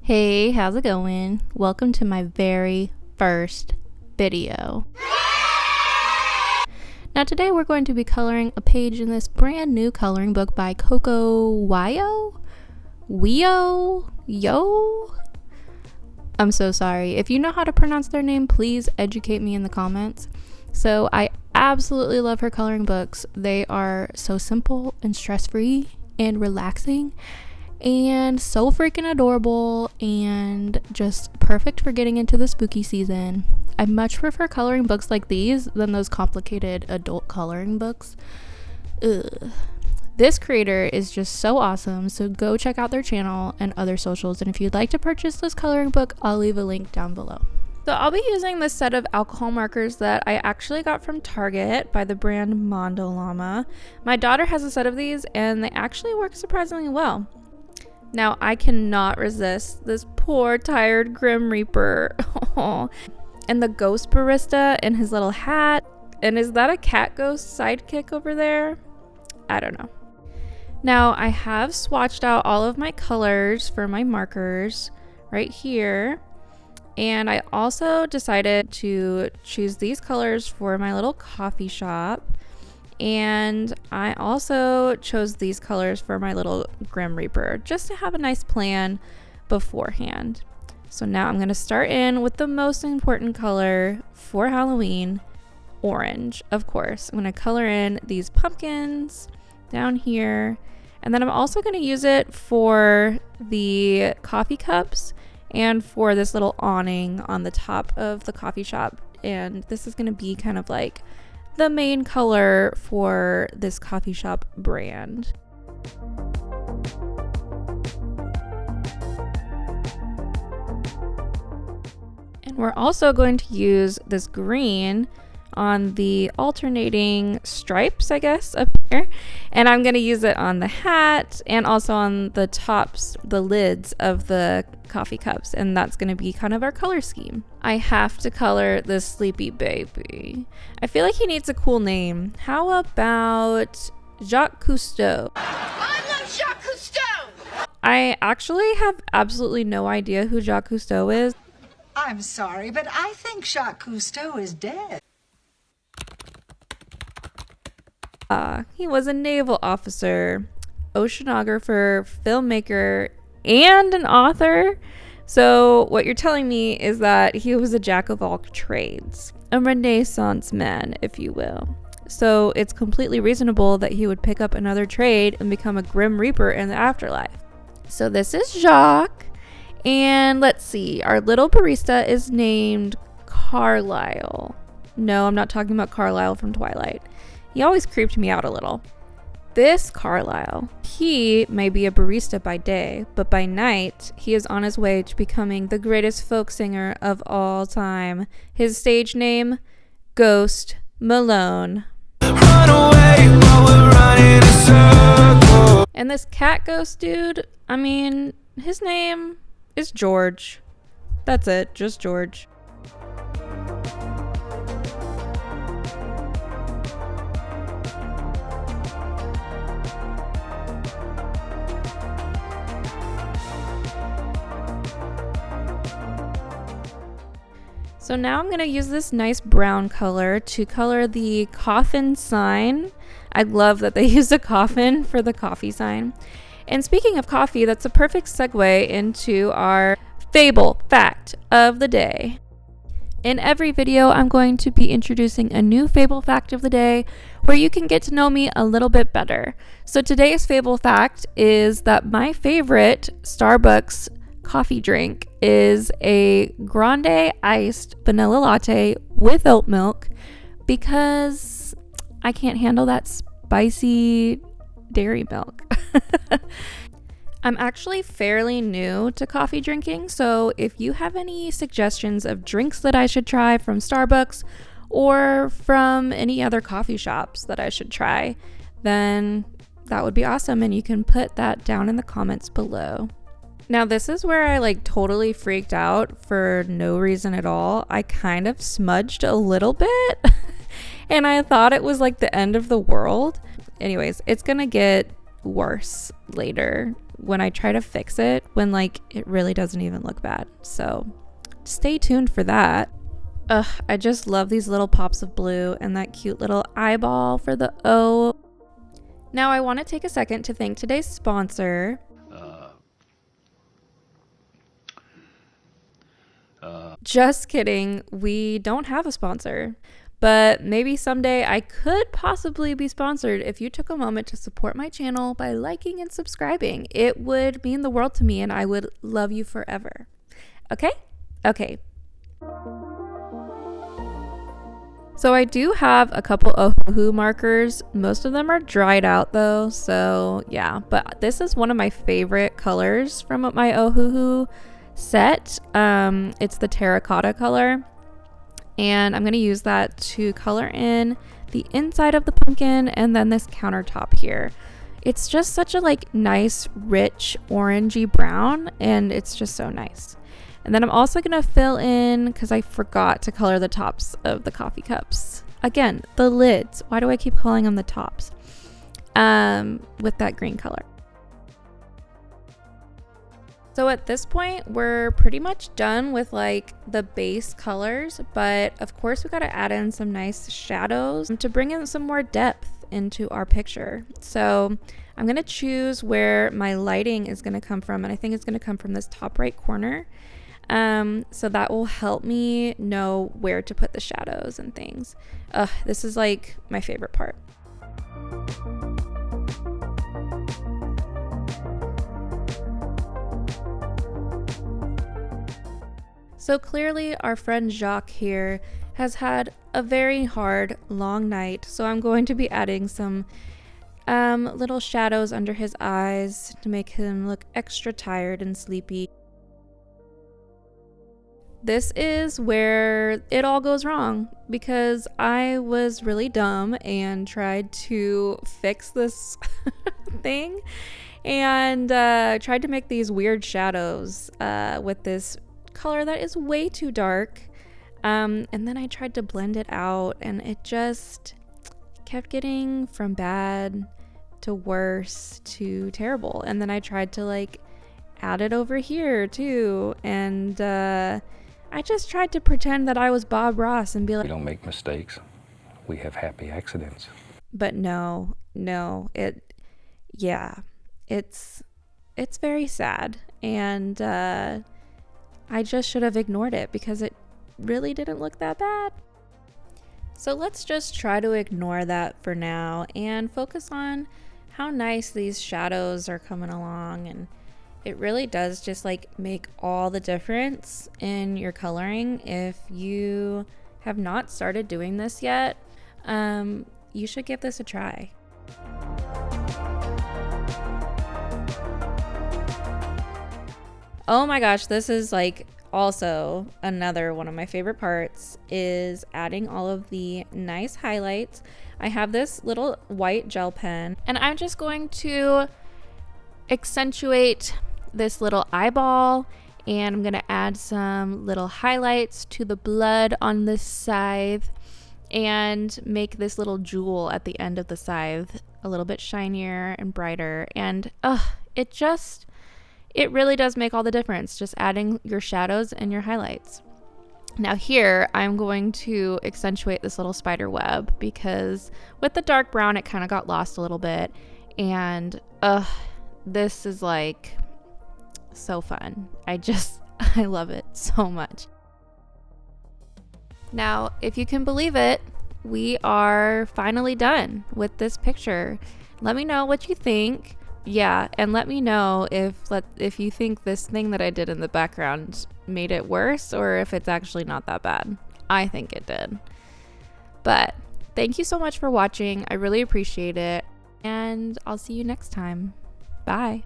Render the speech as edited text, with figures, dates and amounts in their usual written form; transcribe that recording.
Hey, how's it going? Welcome to my very first video. Now today we're going to be coloring a page in this brand new coloring book by Coco Wyo? Yo? I'm so sorry. If you know how to pronounce their name, please educate me in the comments. So I absolutely love her coloring books. They are so simple and stress-free and relaxing and so freaking adorable and just perfect for getting into the spooky season. I much prefer coloring books like these than those complicated adult coloring books. Ugh. This creator is just so awesome, so go check out their channel and other socials, and if you'd like to purchase this coloring book, I'll leave a link down below. So I'll be using this set of alcohol markers that I actually got from Target by the brand Mondo Llama. My daughter has a set of these and they actually work surprisingly well. Now I cannot resist this poor tired Grim Reaper. And the ghost barista in his little hat. And is that a cat ghost sidekick over there? I don't know. Now I have swatched out all of my colors for my markers right here. And I also decided to choose these colors for my little coffee shop. And I also chose these colors for my little Grim Reaper just to have a nice plan beforehand. So now I'm going to start in with the most important color for Halloween, orange, of course. I'm going to color in these pumpkins down here. And then I'm also going to use it for the coffee cups and for this little awning on the top of the coffee shop. And this is going to be kind of like the main color for this coffee shop brand. And we're also going to use this green on the alternating stripes, I guess, up here. And I'm going to use it on the hat and also on the tops, the lids of the coffee cups. And that's going to be kind of our color scheme. I have to color this sleepy baby. I feel like he needs a cool name. How about Jacques Cousteau? I love Jacques Cousteau! I actually have absolutely no idea who Jacques Cousteau is. I'm sorry, but I think Jacques Cousteau is dead. He was a naval officer, oceanographer, filmmaker, and an author. So what you're telling me is that he was a jack of all trades, a Renaissance man, if you will. So it's completely reasonable that he would pick up another trade and become a Grim Reaper in the afterlife. So this is Jacques, and let's see, our little barista is named Carlisle. No, I'm not talking about Carlisle from Twilight. He always creeped me out a little. This Carlisle, he may be a barista by day, but by night, he is on his way to becoming the greatest folk singer of all time. His stage name, Ghost Malone. Run away while we're running a circle. And this cat ghost dude, I mean, his name is George. That's it, just George. So now I'm going to use this nice brown color to color the coffin sign. I love that they used a coffin for the coffee sign. And speaking of coffee, that's a perfect segue into our Fable fact of the day. In every video, I'm going to be introducing a new Fable fact of the day where you can get to know me a little bit better. So today's Fable fact is that my favorite Starbucks coffee drink is a grande iced vanilla latte with oat milk because I can't handle that spicy dairy milk. I'm actually fairly new to coffee drinking, so if you have any suggestions of drinks that I should try from Starbucks or from any other coffee shops that I should try, then that would be awesome, and you can put that down in the comments below. Now this is where I totally freaked out for no reason at all. I kind of smudged a little bit and I thought it was the end of the world. Anyways, it's gonna get worse later. when I try to fix it when like it really doesn't even look bad. So stay tuned for that. Ugh, I just love these little pops of blue and that cute little eyeball for the O. Now I want to take a second to thank today's sponsor. Just kidding, we don't have a sponsor, but maybe someday I could possibly be sponsored if you took a moment to support my channel by liking and subscribing. It would mean the world to me and I would love you forever. Okay? Okay. So I do have a couple Ohuhu markers. Most of them are dried out though, so yeah. But this is one of my favorite colors from my Ohuhu set. It's the terracotta color. And I'm going to use that to color in the inside of the pumpkin and then this countertop here. It's just such a like nice, rich, orangey brown, and it's just so nice. And then I'm also going to fill in, because I forgot to color the tops of the coffee cups. Again, the lids. Why do I keep calling them the tops? With that green color. So at this point, we're pretty much done with like the base colors, but of course we got to add in some nice shadows to bring in some more depth into our picture. So I'm going to choose where my lighting is going to come from, and I think it's going to come from this top right corner. So that will help me know where to put the shadows and things. This is like my favorite part. So clearly our friend Jacques here has had a very hard, long night. So I'm going to be adding some little shadows under his eyes to make him look extra tired and sleepy. This is where it all goes wrong, because I was really dumb and tried to fix this thing and tried to make these weird shadows with this color that is way too dark, and then I tried to blend it out and it just kept getting from bad to worse to terrible. And then I tried to like add it over here too, and I just tried to pretend that I was Bob Ross and be like, we don't make mistakes, we have happy accidents. But no, it's very sad, and I just should have ignored it because it really didn't look that bad. So let's just try to ignore that for now and focus on how nice these shadows are coming along. And it really does just like make all the difference in your coloring. If you have not started doing this yet, you should give this a try. Oh my gosh, this is like also another one of my favorite parts, is adding all of the nice highlights. I have this little white gel pen and I'm just going to accentuate this little eyeball, and I'm going to add some little highlights to the blood on this scythe and make this little jewel at the end of the scythe a little bit shinier and brighter. And it really does make all the difference, just adding your shadows and your highlights. Now here, I'm going to accentuate this little spider web because with the dark brown, it kind of got lost a little bit. And this is like so fun. I love it so much. Now, if you can believe it, we are finally done with this picture. Let me know what you think. Yeah, and let me know if you think this thing that I did in the background made it worse or if it's actually not that bad. I think it did. But thank you so much for watching. I really appreciate it. And I'll see you next time. Bye.